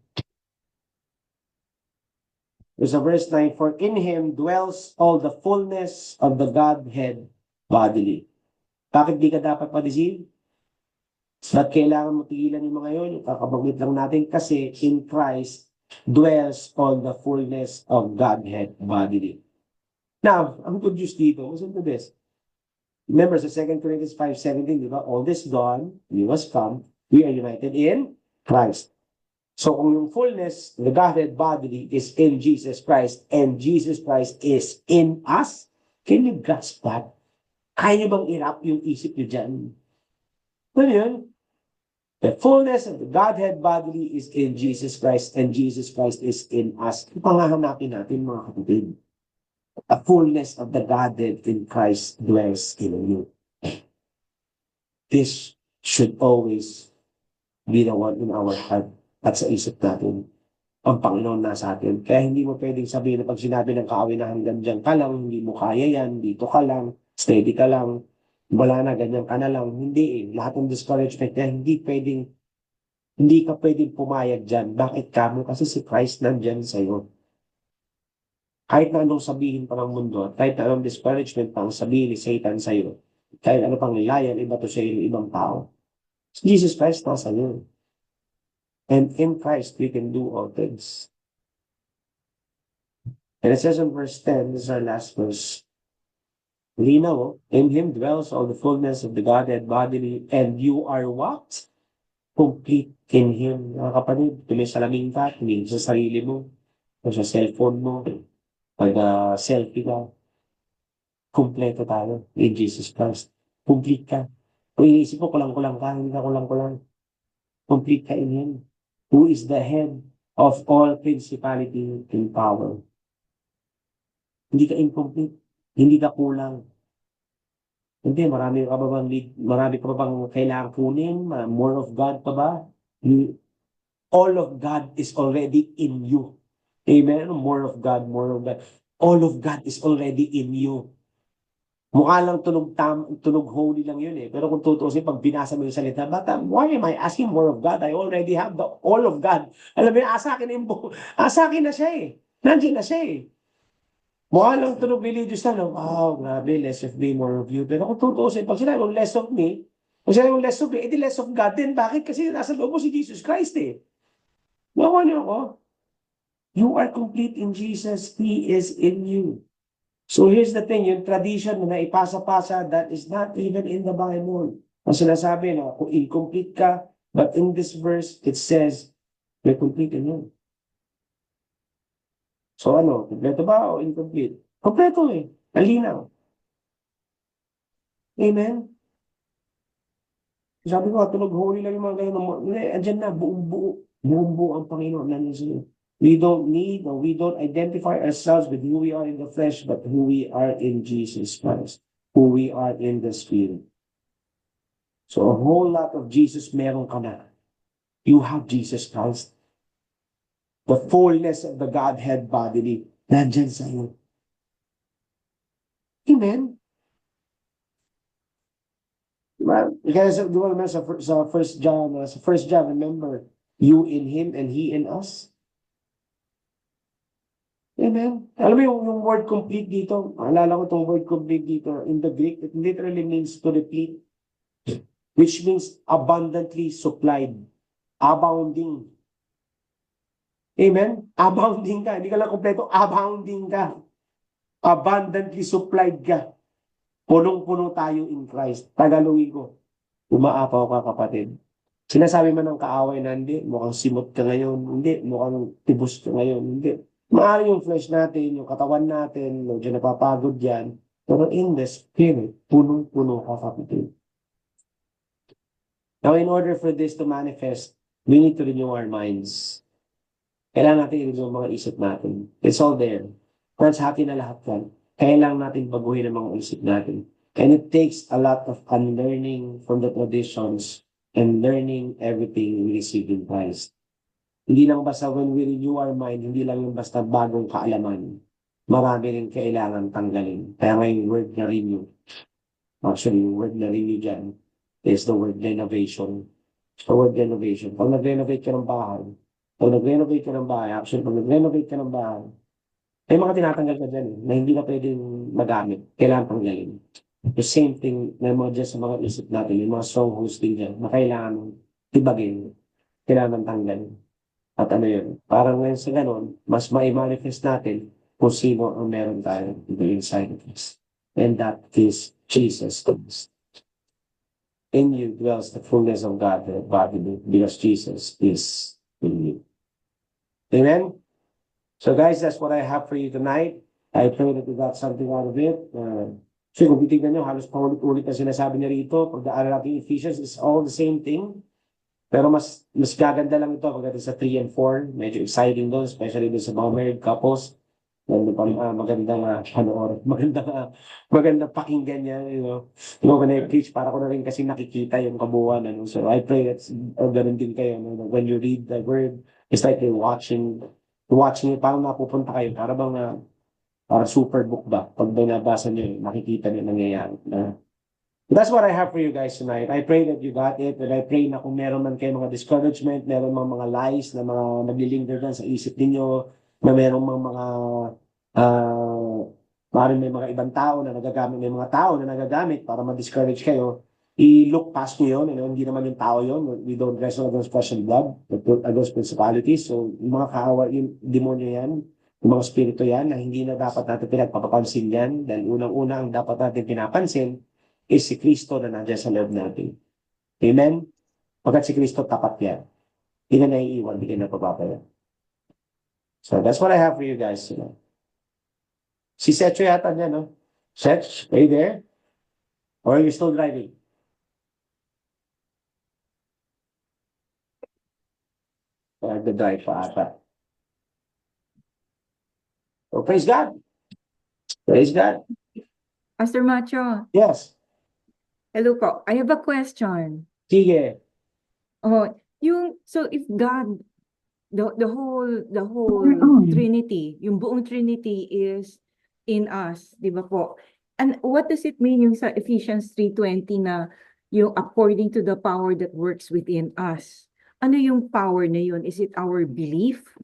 sa verse 9, for in Him dwells all the fullness of the Godhead bodily. Bakit di ka dapat pa-deceive? Ba't kailangan mo tigilan yung mga yun? Kakabanggit lang natin kasi in Christ dwells all the fullness of Godhead bodily. Now, ang good news dito, listen to this. Remember sa 2 Corinthians 5:17, di ba? All this gone, we was come, we are united in Christ. So kung yung fullness, the Godhead bodily is in Jesus Christ and Jesus Christ is in us, can you grasp that? Kaya nyo bang i-wrap yung isip nyo dyan? Ano yun? The fullness of the Godhead bodily is in Jesus Christ and Jesus Christ is in us. Pangahanapin natin mga kapatid. The fullness of the Godhead in Christ dwells in you. This should always be the one in our heart at sa isip natin. Ang Panginoon nasa atin. Kaya hindi mo pwedeng sabihin na pag sinabi ng kaaway na hanggang dyan ka lang, hindi mo kaya yan, dito ka lang, steady ka lang, wala na, ganyan ka na lang. Hindi eh. Lahat ng discouragement na hindi ka pwedeng pumayag dyan. Bakit ka mo? Kasi si Christ nandyan sa'yo. Kahit na anong sabihin pa ng mundo, kahit na anong discouragement pa ang sabihin ni Satan sa'yo, kahit ano pang nilayan, iba to sa ibang tao. Jesus Christ nasa iyo. And in Christ, we can do all things. And it says in verse 10, this is our last verse, Linaw, in Him dwells all the fullness of the Godhead bodily, and you are what? Complete in Him. Mga kapatid, tuloy sa laming ka, tumingin sa sarili mo, o sa cellphone mo, pag selfie ka, kumpleto tayo in Jesus Christ. Complete ka. Kung iniisip mo, kulang-kulang ka, hindi ka kulang-kulang. Complete ka in Him, who is the head of all principality and power. Hindi ka incomplete. Hindi ka kulang. Hindi, marami ka ba bang kailangan kunin? More of God pa ba? All of God is already in you. Amen? More of God, more of God. All of God is already in you. Mukha lang tunog holy lang yun eh. Pero kung tutusin, pag binasa mo yung salita, why am I asking more of God? I already have the all of God. Alam mo yun, sa akin na siya eh. Nandiyan na siya eh. Mukha lang tunog religious na, no? Wow, grabe, less of me, more of you. Pero kung tutusin, pag sinabi mong less of me, kung sinabi mong less of me, edi less of God din. Bakit? Kasi nasa loob mo si Jesus Christ eh. Mawa niyo ako. You are complete in Jesus. He is in you. So here's the thing, yung tradition na ipasa-pasa, that is not even in the Bible. Ang sinasabi na kung incomplete ka, but in this verse, it says, you're complete in Him. So ano, kompleto ba o incomplete? Kompleto eh. Malinaw. Amen? Sabi ko, tunog holy lang yung mga ganyan. Hindi, andyan na, buong-buo. Buong-buo ang Panginoon na sa'yo. We don't need or we don't identify ourselves with who we are in the flesh, but who we are in Jesus Christ, who we are in the Spirit. So a whole lot of Jesus meron ka na. You have Jesus Christ. The fullness of the Godhead bodily, nandyan sa iyo. Amen? Diba? Kaya diba naman sa First John, remember, you in Him and He in us. Amen. Alam mo yung word complete dito, alala ko itong word complete dito, in the Greek, it literally means to replete, which means abundantly supplied, abounding. Amen? Abounding ka, hindi ka lang kompleto, abounding ka. Abundantly supplied ka. Punong-puno tayo in Christ. Tagalogin ko, umaapaw ka kapatid. Sinasabi man ng kaaway na hindi, mukhang simot ka ngayon, hindi, mukhang tibos ka ngayon, hindi. Maaari yung flesh natin, yung katawan natin, medyo napapagod yan. Pero in the spirit, punong-puno ka kapatid. Now, in order for this to manifest, we need to renew our minds. Kailangan natin i-renew ang mga isip natin. It's all there. Friends, happy na lahat yan. kailangan natin baguhin ang mga isip natin. And it takes a lot of unlearning from the traditions and learning everything we receive in Christ. Hindi lang basta when we renew our mind, hindi lang yung basta bagong kaalaman. Marami rin kailangan tanggalin. Kaya nga yung word na renew. Actually, yung word na renew dyan is the word renovation. The word renovation. Pag nag-renovate ka ng bahay, actually, pag nag-renovate ka ng bahay, may mga tinatanggal ka dyan na hindi na pwedeng magamit. Kailangan tanggalin. The same thing na mga dyan sa mga isip natin, yung mga strongholds din dyan, na kailangan tibagin, kailangan tanggalin. At ano yun, parang ngayon sa ganun, mas ma-manifest natin kung sino ang meron tayo in the inside of us. And that is Jesus Christ. In you dwells the fullness of God, the body, because Jesus is in you. Amen? So guys, that's what I have for you tonight. I pray that you got something out of it. So kung titignan nyo, halos paulit-ulit na sinasabi niya rito, pagdaanan natin Ephesians is all the same thing. Pero mas gaganda lang ito pagdating sa 3 and 4. Medyo exciting doon, especially doon sa mga married couples. Magandang magandang pakinggan niya, you know. When I preach, para ko na rin kasi nakikita yung kabuuan. Ano? So I pray that ganun din kayo. No? When you read the word, it's like you're watching it, parang napupunta kayo. Para super book ba? Pag binabasa niyo, nakikita niyo nangyayari. That's what I have for you guys tonight. I pray that you got it, and I pray na kung meron man kayo mga discouragement, meron mga lies na mga naglilinger dyan sa isip ninyo, na meron mga maaaring may mga ibang tao na nagagamit, may mga tao na nagagamit para ma-discourage kayo, i-look past nyo yun, hindi naman yung tao yun. We don't wrestle against flesh and blood, but against principalities. So, yung mga kaawa, yung demonyo yan, yung mga spirito yan, na hindi na dapat natin pinagpapapansin yan, dahil unang-una ang dapat natin pinapansin is si Kristo na nandiyan sa loob natin. Amen? Pagkat si Kristo, tapat yan. Hindi na naiiwan, hindi na napapapaya. So, that's what I have for you guys. You know. Si Setcho yata niya, no? Setch, are you there? Or are you still driving? Nag-drive pa ata. So, praise God. Praise God. Pastor Macho, Yes. hello po. I have a question. Sige. Oh, so if God, the whole Trinity, yung buong Trinity is in us, di ba po? And what does it mean yung sa Ephesians 3:20 na yung according to the power that works within us? Ano yung power na yun? Is it our belief,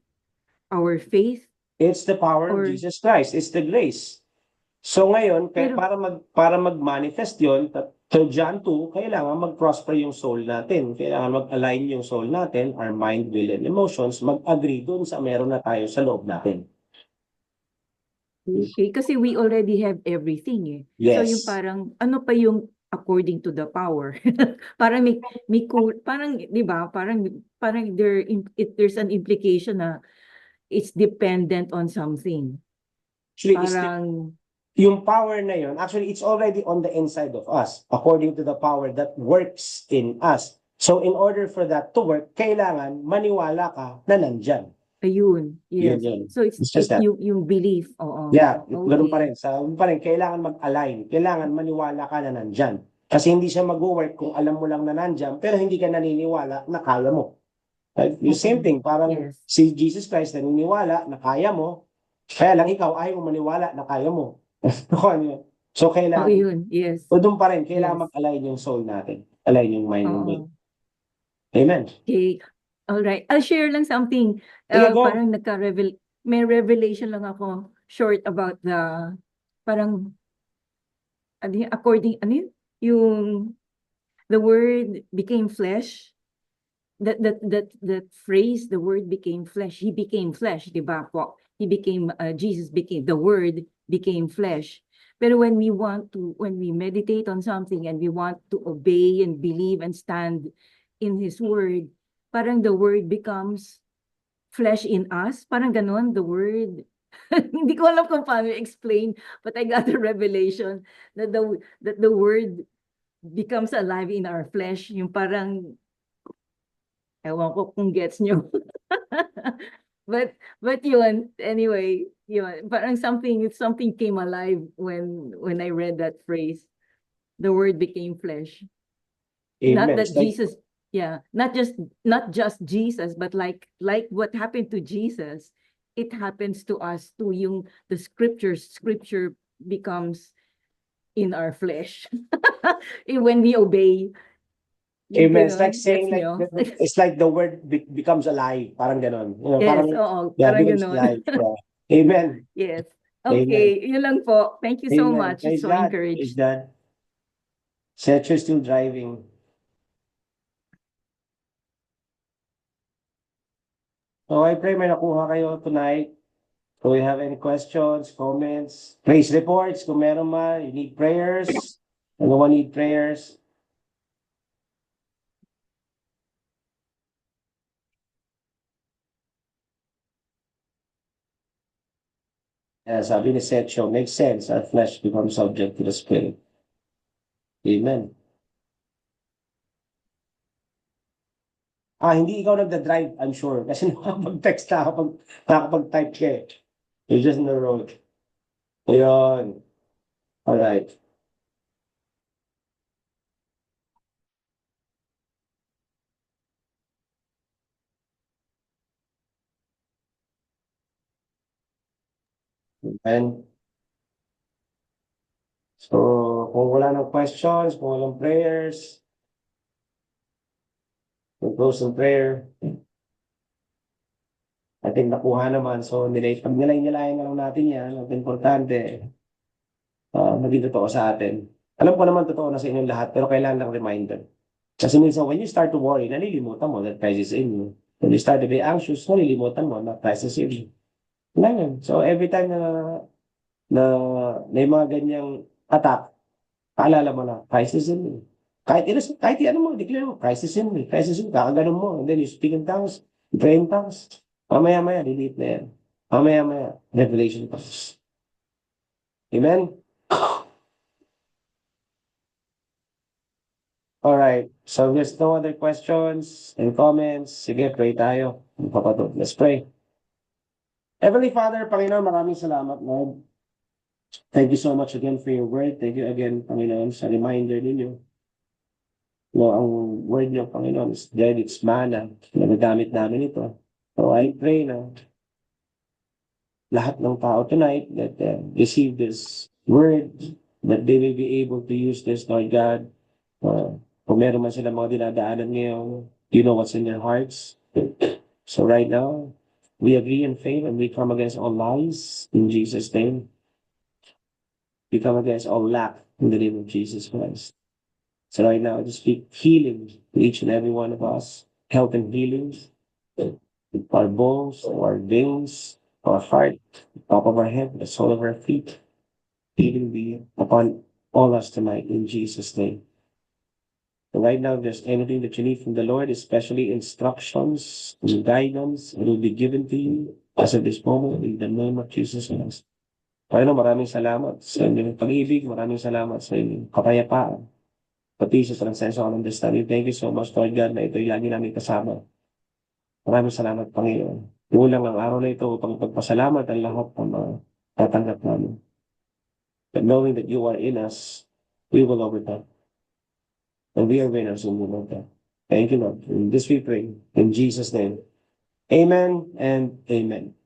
our faith? It's the power of Or- Jesus Christ. It's the grace. So ngayon, Pero- para mag-manifest yun, so John 2, kailangan mag-prosper yung soul natin. Kailangan mag-align yung soul natin, our mind, will, and emotions, mag-agree dun sa meron na tayo sa loob natin. Okay, kasi we already have everything eh. Yes. So yung parang, ano pa yung according to the power? Parang may parang, di ba? Parang there's an implication na it's dependent on something. Actually, Parang, yung power na yun, actually, it's already on the inside of us, according to the power that works in us. So in order for that to work, kailangan maniwala ka na nandyan. ayun, yes. Yun. So it's just that. yung belief, oo. Yeah, Okay. ganun pa rin. Kailangan mag-align. Kailangan maniwala ka na nandyan. Kasi hindi siya mag-work kung alam mo lang na nandyan, pero hindi ka naniniwala na kaya mo. Right? Yung same thing, parang Yes. si Jesus Christ naniniwala na kaya mo, kaya lang ikaw ayaw mo maniwala na kaya mo. So Oh, kailangan, yun, yes. o doon pa rin, kailangan Yes. mag-align yung soul natin. Align yung mind and will. Oo. Amen. Okay. All right. I'll share lang something. Sige, go. Parang may revelation lang ako short about parang ano yun? Yung the word became flesh. That phrase, the word became flesh. He became flesh, di ba po? Jesus became, the word became flesh. Pero when we meditate on something and we want to obey and believe and stand in His word, parang the word becomes flesh in us. Parang ganon, the word. Hindi ko alam kung paano explain, but I got a revelation that the word becomes alive in our flesh. Yung parang, ewan ko kung gets nyo. But yun, anyway, yun, parang something came alive when I read that phrase. The word became flesh. Not Amen. that It's like, Jesus, yeah, not just Jesus, but like what happened to Jesus, it happens to us too. Yung the scripture becomes in our flesh when we obey. Yung amen. It's like gano'n, saying gets like, niyo? it's like the word becomes alive. Parang ganon. You know, Yes, parang, oo, yeah, parang becomes gano'n. alive. Yeah. Amen. Yes. Amen. Okay, yun lang po. Thank you so Amen. much. It's Praise so God. Praise encouraged. God. Set you're still driving. So I pray may nakuha kayo tonight. Do we have any questions, comments, praise reports? Kung meron man, you need prayers. Anyone need prayers? Sabi ni Sergio, makes sense. Our flesh becomes subject to the spirit. Amen. Hindi ikaw nagda-drive, I'm sure. Kasi nakapag-text na kapag nakapag-type ka eh. You're just on the road. Ayun. Alright. Amen. So, kung wala ng questions, kung walang prayers, we'll close in prayer. I think nakuha naman. So, pag nilay-nilayan na lang natin yan, ang importante, maging totoo sa atin. Alam ko naman totoo na sa inyong lahat, pero kailangan lang reminder. Kasi minsan, when you start to worry, nalilimutan mo that Christ is in you. When you start to be anxious, nalilimutan mo na Christ is in you. Ganyan. So, every time na may mga ganyang attack, paalala mo na, Christ is in me. Kahit ano mo, declare mo, Christ is in me, Christ is in me, kakaganon mo, and then you speak in tongues, you pray in tongues. Mamaya-maya, delete na yan. Mamaya-maya, revelation comes. Amen? Alright, so if there's no other questions and comments, sige, pray tayo. Let's pray. Heavenly Father, Panginoon, maraming salamat, Lord. Thank you so much again for your word. Thank you again, Panginoon, sa reminder ninyo. No, ang word niyo, Panginoon, is dead, it's mana. Nagagamit namin ito. So I pray na lahat ng tao tonight that receive this word, that they will be able to use this, Lord God. Kung meron man sila mga dinadaanan ngayon, you know what's in their hearts. So right now, we agree in faith and we come against all lies in Jesus' name. We come against all lack in the name of Jesus Christ. So right now, I just speak healing to each and every one of us, health and healing, our bones, our veins, our heart, the top of our head, the sole of our feet. Healing be upon all us tonight in Jesus' name. So right now, if there's anything that you need from the Lord, especially instructions and guidance, it will be given to you as of this moment in the name of Jesus Christ. Panginoon, maraming salamat sa inyong pag-ibig, maraming salamat sa inyong kapayapaan, pati sa transcendent understanding. Thank you so much, Lord God, na ito'y lagi namin kasama. Maraming salamat, Panginoon. Kulang ang araw na ito upang pagpasalamat ang lahat ng mga tatanggap namin. But knowing that you are in us, we will overcome. And we are winners who will overcome. Thank you, Lord. In this we pray. In Jesus' name. Amen and amen.